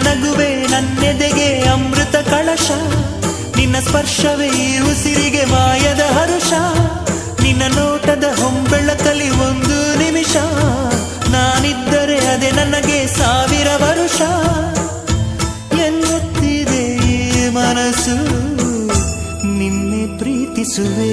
ನಗುವೆ ನನ್ನೆದೆಗೆ ಅಮೃತ ಕಳಶ, ನಿನ್ನ ಸ್ಪರ್ಶವೇ ಈ ಉಸಿರಿಗೆ ಮಾಯದ ಹರುಷ, ನಿನ್ನ ನೋಟದ ಹೊಂಬೆಳಕಲಿ ಒಂದು ನಿಮಿಷ, ನಾನಿದ್ದರೆ ಅದೇ ನನಗೆ 1000 ವರುಷ. ಎನ್ನುತ್ತಿದೆ ಈ ಮನಸ್ಸು ನಿನ್ನೆ ಪ್ರೀತಿಸುವೆ.